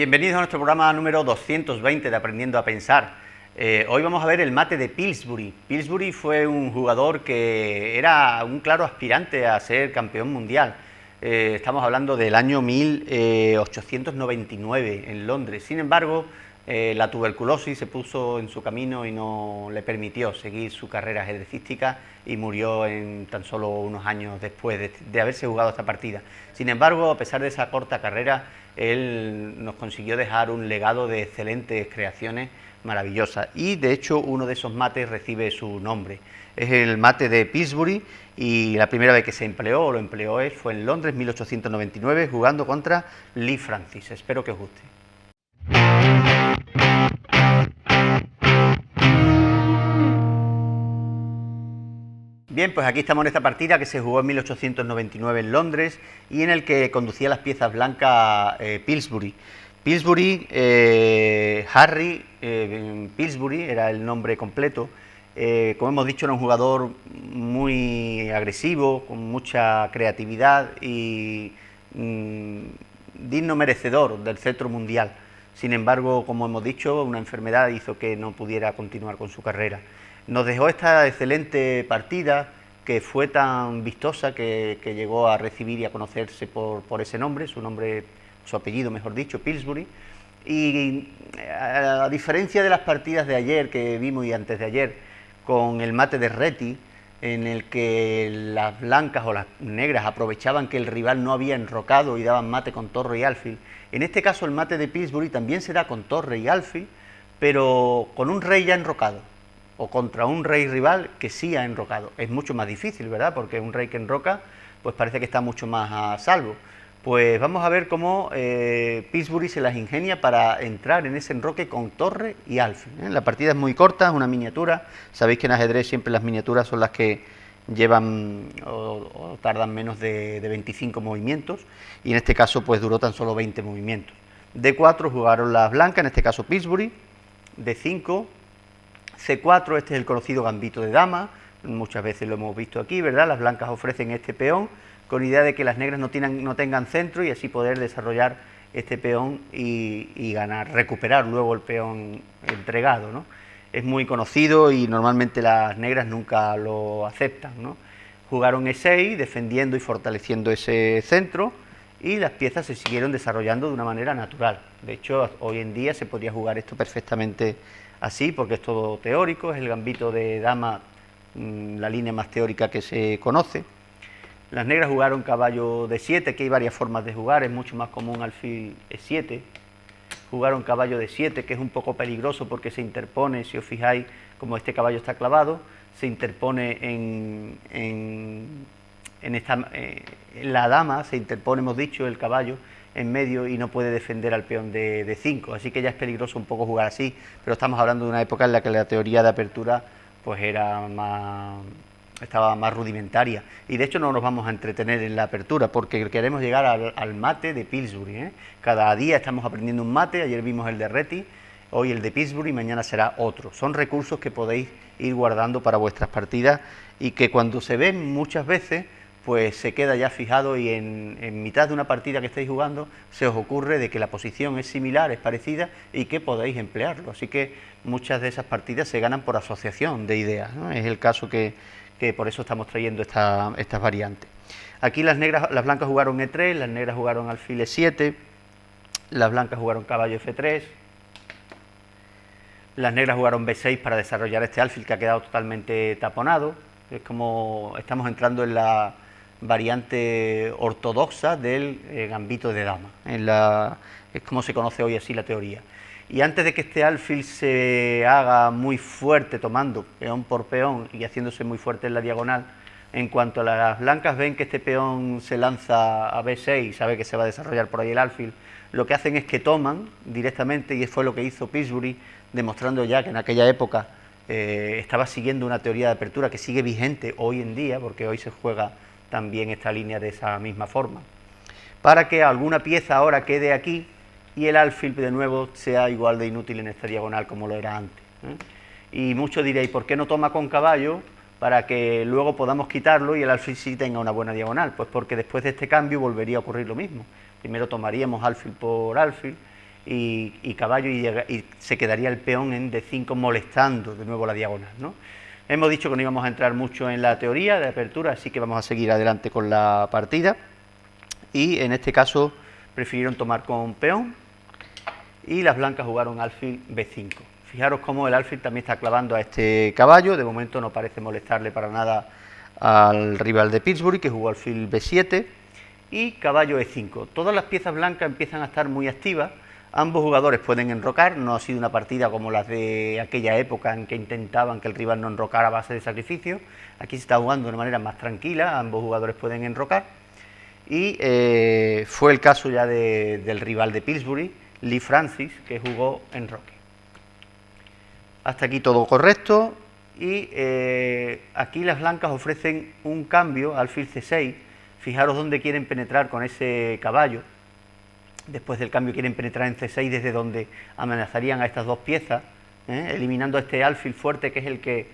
Bienvenidos a nuestro programa número 220 de Aprendiendo a Pensar. Hoy vamos a ver el mate de Pillsbury. Pillsbury fue un jugador que era un claro aspirante a ser campeón mundial. Estamos hablando del año 1899 en Londres. Sin embargo, la tuberculosis se puso en su camino y no le permitió seguir su carrera ajedrecística y murió en tan solo unos años después de haberse jugado esta partida. Sin embargo, a pesar de esa corta carrera, él nos consiguió dejar un legado de excelentes creaciones maravillosas y de hecho uno de esos mates recibe su nombre. Es el mate de Pillsbury y la primera vez que se empleó o lo empleó él fue en Londres 1899 jugando contra Lee Francis. Espero que os guste. Bien, pues aquí estamos en esta partida que se jugó en 1899 en Londres y en el que conducía las piezas blancas Pillsbury. Pillsbury, Harry Pillsbury era el nombre completo. Como hemos dicho, era un jugador muy agresivo, con mucha creatividad y digno merecedor del cetro mundial. Sin embargo, como hemos dicho, una enfermedad hizo que no pudiera continuar con su carrera. Nos dejó esta excelente partida que fue tan vistosa que llegó a recibir y a conocerse por ese nombre, su apellido mejor dicho, Pillsbury. Y a diferencia de las partidas de ayer que vimos y antes de ayer, con el mate de Reti, en el que las blancas o las negras aprovechaban que el rival no había enrocado y daban mate con torre y alfil, en este caso el mate de Pillsbury también se da con torre y alfil, pero con un rey ya enrocado, o contra un rey rival que sí ha enrocado. Es mucho más difícil, ¿verdad? Porque un rey que enroca, pues parece que está mucho más a salvo. Pues vamos a ver cómo Pillsbury se las ingenia para entrar en ese enroque con torre y alfil. La partida es muy corta, es una miniatura. Sabéis que en ajedrez siempre las miniaturas son las que llevan o tardan menos de 25 movimientos, y en este caso pues duró tan solo 20 movimientos. D4 jugaron las blancas, en este caso Pillsbury. D5, C4, este es el conocido gambito de dama, muchas veces lo hemos visto aquí, ¿verdad? Las blancas ofrecen este peón con idea de que las negras no tengan centro y así poder desarrollar este peón y ganar, recuperar luego el peón entregado, ¿no? Es muy conocido y normalmente las negras nunca lo aceptan, ¿no? Jugaron E6 defendiendo y fortaleciendo ese centro y las piezas se siguieron desarrollando de una manera natural. De hecho, hoy en día se podría jugar esto perfectamente así, porque es todo teórico, es el gambito de dama, la línea más teórica que se conoce. Las negras jugaron caballo D7, que hay varias formas de jugar, es mucho más común alfil E7. Jugaron caballo D7, que es un poco peligroso porque se interpone, si os fijáis, como este caballo está clavado, se interpone en la dama, se interpone, hemos dicho, el caballo en medio y no puede defender al peón de D5, así que ya es peligroso un poco jugar así, pero estamos hablando de una época en la que la teoría de apertura pues estaba más rudimentaria, y de hecho no nos vamos a entretener en la apertura porque queremos llegar al mate de Pillsbury, ¿eh? Cada día estamos aprendiendo un mate, ayer vimos el de Reti, hoy el de Pillsbury, mañana será otro. Son recursos que podéis ir guardando para vuestras partidas y que cuando se ven muchas veces pues se queda ya fijado y en mitad de una partida que estáis jugando se os ocurre de que la posición es similar, es parecida y que podéis emplearlo. Así que muchas de esas partidas se ganan por asociación de ideas, ¿no? Es el caso que por eso estamos trayendo estas variantes. Aquí las blancas jugaron E3, las negras jugaron alfil E7, las blancas jugaron caballo F3, las negras jugaron B6 para desarrollar este alfil que ha quedado totalmente taponado. Es como estamos entrando en la variante ortodoxa del gambito de dama, es como se conoce hoy así la teoría. Y antes de que este alfil se haga muy fuerte, tomando peón por peón y haciéndose muy fuerte en la diagonal, en cuanto a las blancas ven que este peón se lanza a B6 y sabe que se va a desarrollar por ahí el alfil, lo que hacen es que toman directamente, y fue lo que hizo Pillsbury, demostrando ya que en aquella época estaba siguiendo una teoría de apertura que sigue vigente hoy en día, porque hoy se juega también esta línea de esa misma forma, para que alguna pieza ahora quede aquí y el alfil de nuevo sea igual de inútil en esta diagonal como lo era antes, ¿eh? Y muchos diréis, ¿por qué no toma con caballo para que luego podamos quitarlo y el alfil sí tenga una buena diagonal? Pues porque después de este cambio volvería a ocurrir lo mismo. Primero tomaríamos alfil por alfil y caballo y se quedaría el peón en D5 molestando de nuevo la diagonal, ¿no? Hemos dicho que no íbamos a entrar mucho en la teoría de apertura, así que vamos a seguir adelante con la partida. Y en este caso prefirieron tomar con peón y las blancas jugaron alfil B5. Fijaros cómo el alfil también está clavando a este caballo, de momento no parece molestarle para nada al rival de Pillsbury, que jugó alfil B7 y caballo E5. Todas las piezas blancas empiezan a estar muy activas, ambos jugadores pueden enrocar, no ha sido una partida como las de aquella época en que intentaban que el rival no enrocara a base de sacrificio. Aquí se está jugando de una manera más tranquila, ambos jugadores pueden enrocar y fue el caso ya del rival de Pillsbury, Lee Francis, que jugó enroque. Hasta aquí todo correcto y aquí las blancas ofrecen un cambio, alfil C6. Fijaros dónde quieren penetrar con ese caballo. Después del cambio quieren penetrar en C6 desde donde amenazarían a estas dos piezas, eliminando a este alfil fuerte que es el que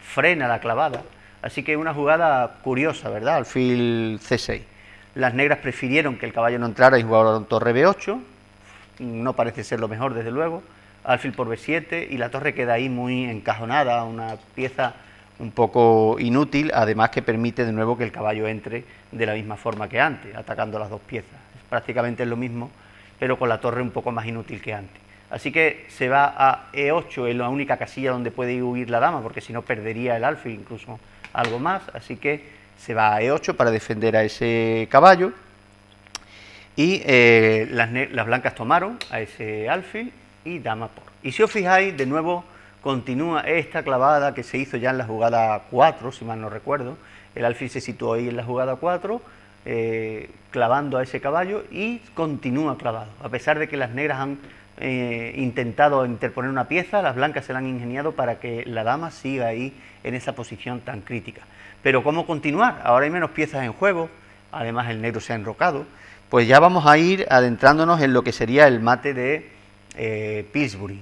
frena la clavada. Así que una jugada curiosa, ¿verdad? Alfil C6. Las negras prefirieron que el caballo no entrara y jugaron torre B8. No parece ser lo mejor, desde luego. Alfil por B7 y la torre queda ahí muy encajonada, una pieza un poco inútil, además que permite de nuevo que el caballo entre de la misma forma que antes, atacando las dos piezas. Prácticamente es lo mismo, pero con la torre un poco más inútil que antes. Así que se va a E8, es la única casilla donde puede huir la dama, porque si no perdería el alfil, incluso algo más. Así que se va a E8 para defender a ese caballo. Y las blancas tomaron a ese alfil y dama por. Y si os fijáis, de nuevo continúa esta clavada que se hizo ya en la jugada 4, si mal no recuerdo. El alfil se situó ahí en la jugada 4, clavando a ese caballo y continúa clavado. A pesar de que las negras han intentado interponer una pieza, las blancas se la han ingeniado para que la dama siga ahí en esa posición tan crítica. Pero ¿cómo continuar? Ahora hay menos piezas en juego, además el negro se ha enrocado. Pues ya vamos a ir adentrándonos en lo que sería el mate de Pillsbury,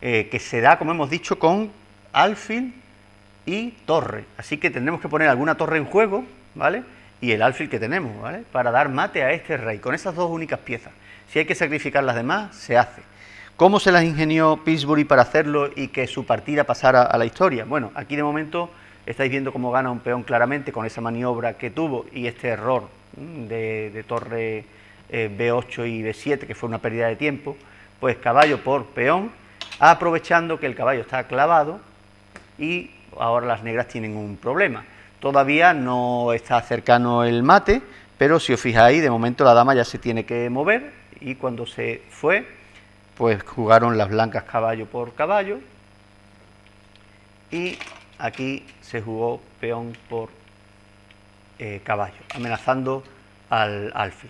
que se da, como hemos dicho, con alfil y torre. Así que tendremos que poner alguna torre en juego, ¿vale? Y el alfil que tenemos, ¿vale? Para dar mate a este rey, con esas dos únicas piezas. Si hay que sacrificar las demás, se hace. ¿Cómo se las ingenió Pillsbury para hacerlo y que su partida pasara a la historia? Bueno, aquí de momento estáis viendo cómo gana un peón claramente con esa maniobra que tuvo y este error de torre B8 y B7, que fue una pérdida de tiempo. Pues caballo por peón, aprovechando que el caballo está clavado y ahora las negras tienen un problema. Todavía no está cercano el mate, pero si os fijáis, de momento la dama ya se tiene que mover y cuando se fue, pues jugaron las blancas caballo por caballo y aquí se jugó peón por caballo, amenazando al alfil.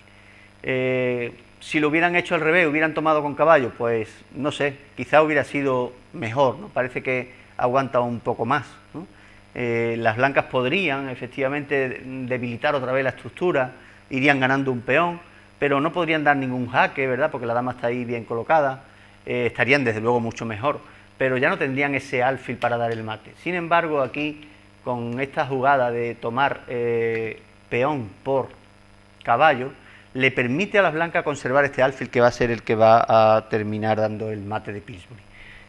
Si lo hubieran hecho al revés, hubieran tomado con caballo, pues no sé, quizá hubiera sido mejor, ¿no? Parece que aguanta un poco más, ¿no? Las blancas podrían efectivamente debilitar otra vez la estructura, irían ganando un peón, pero no podrían dar ningún jaque, ¿verdad? Porque la dama está ahí bien colocada, estarían desde luego mucho mejor, pero ya no tendrían ese alfil para dar el mate. Sin embargo, aquí, con esta jugada de tomar peón por caballo, le permite a las blancas conservar este alfil que va a ser el que va a terminar dando el mate de Pillsbury.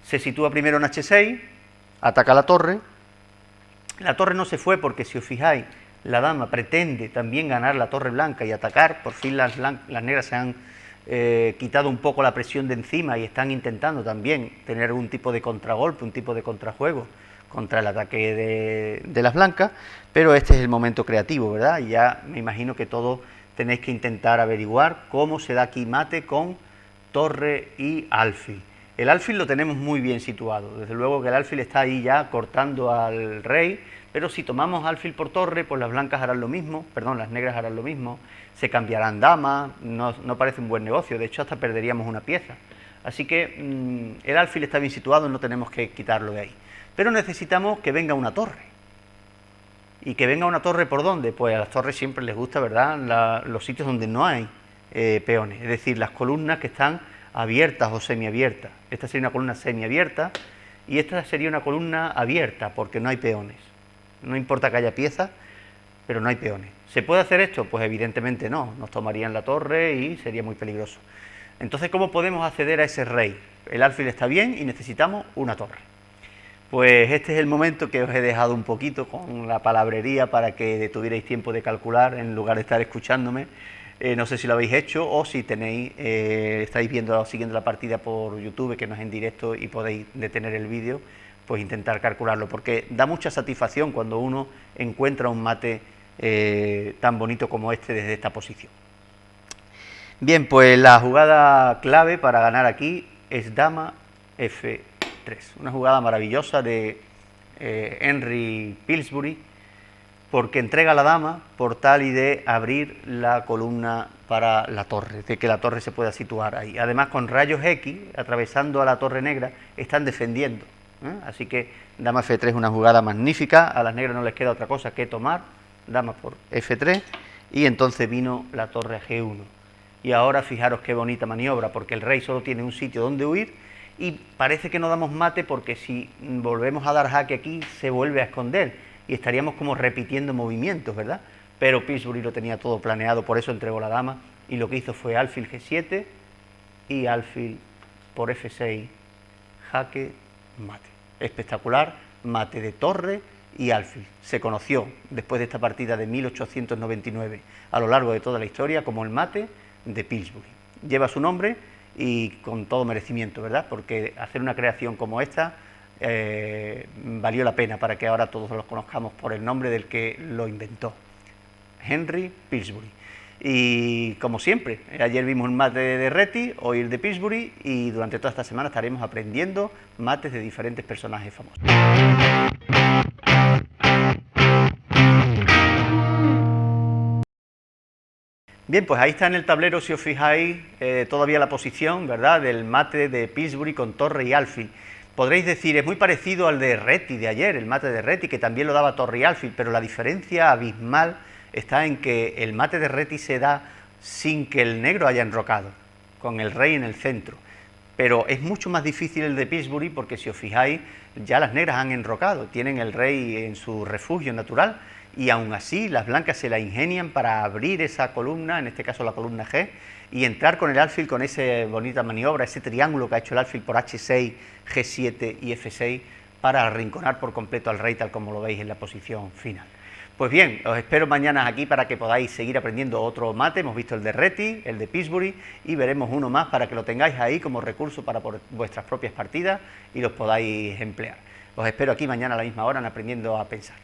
Se sitúa primero en H6, ataca la torre no se fue porque si os fijáis, la dama pretende también ganar la torre blanca y atacar, por fin las negras se han quitado un poco la presión de encima y están intentando también tener algún tipo de contragolpe, un tipo de contrajuego contra el ataque de las blancas, pero este es el momento creativo, ¿verdad? Y ya me imagino que todos tenéis que intentar averiguar cómo se da aquí mate con torre y alfil. El alfil lo tenemos muy bien situado, desde luego que el alfil está ahí ya cortando al rey, pero si tomamos alfil por torre, pues las blancas harán lo mismo, perdón, las negras harán lo mismo, se cambiarán damas, no parece un buen negocio, de hecho hasta perderíamos una pieza. Así que el alfil está bien situado, no tenemos que quitarlo de ahí. Pero necesitamos que venga una torre. ¿Y que venga una torre por dónde? Pues a las torres siempre les gusta, ¿verdad?, los sitios donde no hay peones, es decir, las columnas que están abiertas o semiabiertas. Esta sería una columna semiabierta y esta sería una columna abierta porque no hay peones. No importa que haya piezas, pero no hay peones. ¿Se puede hacer esto? Pues evidentemente no, nos tomarían la torre y sería muy peligroso. Entonces, ¿cómo podemos acceder a ese rey? El alfil está bien y necesitamos una torre. Pues este es el momento que os he dejado un poquito con la palabrería para que tuvierais tiempo de calcular en lugar de estar escuchándome. No sé si lo habéis hecho o si tenéis, estáis siguiendo la partida por YouTube, que no es en directo y podéis detener el vídeo, pues intentar calcularlo, porque da mucha satisfacción cuando uno encuentra un mate tan bonito como este desde esta posición. Bien, pues la jugada clave para ganar aquí es dama F3, una jugada maravillosa de Henry Pillsbury, porque entrega la dama por tal y de abrir la columna para la torre, de que la torre se pueda situar ahí. Además, con rayos X, atravesando a la torre negra, están defendiendo. Así que dama F3 es una jugada magnífica, a las negras no les queda otra cosa que tomar, dama por F3, y entonces vino la torre a G1. Y ahora fijaros qué bonita maniobra, porque el rey solo tiene un sitio donde huir, y parece que no damos mate porque si volvemos a dar jaque aquí, se vuelve a esconder, y estaríamos como repitiendo movimientos, ¿verdad? Pero Pillsbury lo tenía todo planeado, por eso entregó la dama, y lo que hizo fue alfil G7 y alfil por F6, jaque, mate. Espectacular, mate de torre y alfil. Se conoció después de esta partida de 1899 a lo largo de toda la historia como el mate de Pillsbury. Lleva su nombre y con todo merecimiento, ¿verdad? Porque hacer una creación como esta valió la pena para que ahora todos los conozcamos por el nombre del que lo inventó, Henry Pillsbury. Y como siempre, ayer vimos un mate de Reti, hoy el de Pillsbury, y durante toda esta semana estaremos aprendiendo mates de diferentes personajes famosos. Bien, pues ahí está en el tablero, si os fijáis, todavía la posición, ¿verdad?, del mate de Pillsbury con torre y alfil. Podréis decir, es muy parecido al de Reti de ayer, el mate de Reti, que también lo daba torre y alfil, pero la diferencia abismal está en que el mate de Reti se da sin que el negro haya enrocado, con el rey en el centro. Pero es mucho más difícil el de Pillsbury porque, si os fijáis, ya las negras han enrocado, tienen el rey en su refugio natural, y aún así las blancas se la ingenian para abrir esa columna, en este caso la columna G, y entrar con el alfil con esa bonita maniobra, ese triángulo que ha hecho el alfil por H6, G7 y F6, para arrinconar por completo al rey, tal como lo veis en la posición final. Pues bien, os espero mañana aquí para que podáis seguir aprendiendo otro mate. Hemos visto el de Reti, el de Pillsbury, y veremos uno más para que lo tengáis ahí como recurso para vuestras propias partidas y los podáis emplear. Os espero aquí mañana a la misma hora en Aprendiendo a Pensar.